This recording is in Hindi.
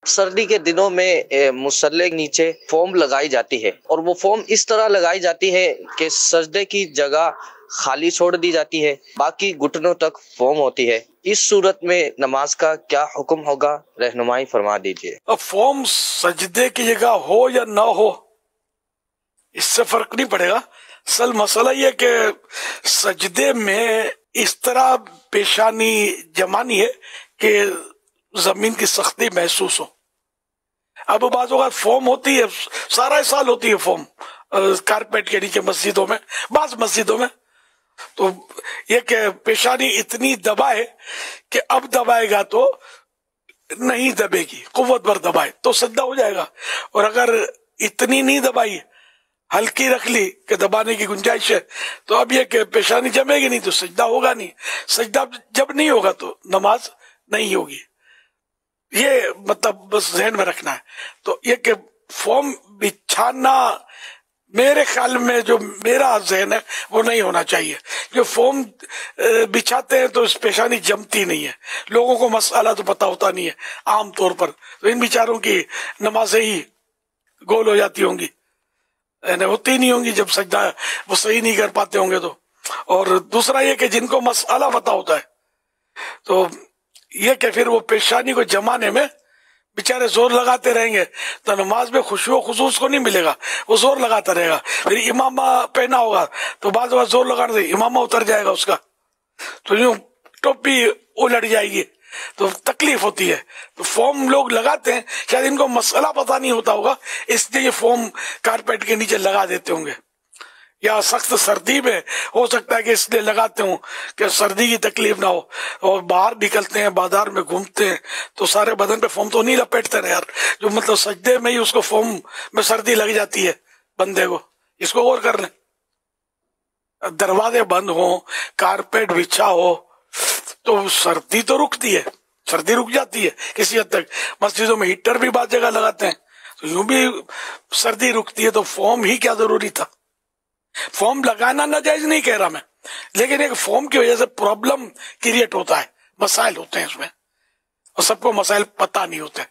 सर्दी के दिनों में मुसल्ले के नीचे फोम लगाई जाती है और वो फोम इस तरह लगाई जाती है कि सजदे की जगह खाली छोड़ दी जाती है, बाकी घुटनों तक फोम होती है। इस सूरत में नमाज का क्या हुक्म होगा, रहनुमाई फरमा दीजिए। अब फोम सजदे की जगह हो या ना हो इससे फर्क नहीं पड़ेगा। असल मसला यह कि सजदे में इस तरह पेशानी जमानी है कि जमीन की सख्ती महसूस हो। अब बाज़ों का फोम होती है, सारा साल होती है फोम कारपेट के नीचे मस्जिदों में, बाज़ मस्जिदों में। तो ये कि पेशानी इतनी दबाए कि अब दबाएगा तो नहीं दबेगी, कुव्वत भर दबाए तो सजदा हो जाएगा। और अगर इतनी नहीं दबाई, हल्की रख ली कि दबाने की गुंजाइश है, तो अब यह कि पेशानी जमेगी नहीं तो सजदा होगा नहीं। सजदा जब नहीं होगा तो नमाज नहीं होगी। ये मतलब बस ध्यान में रखना है। तो ये कि फोम बिछाना मेरे ख्याल में, जो मेरा ज़हन है, वो नहीं होना चाहिए। जो फोम बिछाते हैं तो इस पेशानी जमती नहीं है। लोगों को मसला तो पता होता नहीं है आम तौर पर, तो इन बेचारों की नमाजें ही गोल हो जाती होंगी, होती नहीं होंगी जब सजदा वो सही नहीं कर पाते होंगे तो। और दूसरा ये कि जिनको मसला पता होता है तो ये कि फिर वो पेशानी को जमाने में बेचारे जोर लगाते रहेंगे तो नमाज में खुशू खुशूस को नहीं मिलेगा, वो जोर लगाता रहेगा। फिर इमामा पहना होगा तो बाद में जोर लगाने से इमामा उतर जाएगा उसका, तो यूं टोपी उलट जाएगी, तो तकलीफ होती है। तो फोम लोग लगाते हैं, शायद इनको मसला पता नहीं होता होगा, इसलिए ये फोम कारपेट के नीचे लगा देते होंगे। या सख्त सर्दी में हो सकता है कि इसलिए लगाते हूँ कि सर्दी की तकलीफ ना हो। और बाहर निकलते हैं, बाजार में घूमते हैं तो सारे बदन पे फोम तो नहीं लपेटते ना यार, जो मतलब सजदे में ही उसको फोम में सर्दी लग जाती है बंदे को। इसको गौर कर लें। दरवाजे बंद हो, कारपेट बिछा हो तो सर्दी तो रुकती है, सर्दी रुक जाती है किसी हद तक। मस्जिदों में हीटर भी बाद जगह लगाते हैं तो यूं भी सर्दी रुकती है, तो फोम ही क्या जरूरी था। फोम लगाना नाजायज नहीं कह रहा मैं, लेकिन एक फोम की वजह से प्रॉब्लम क्रिएट होता है, मसाइल होते हैं उसमें, और सबको मसाइल पता नहीं होते।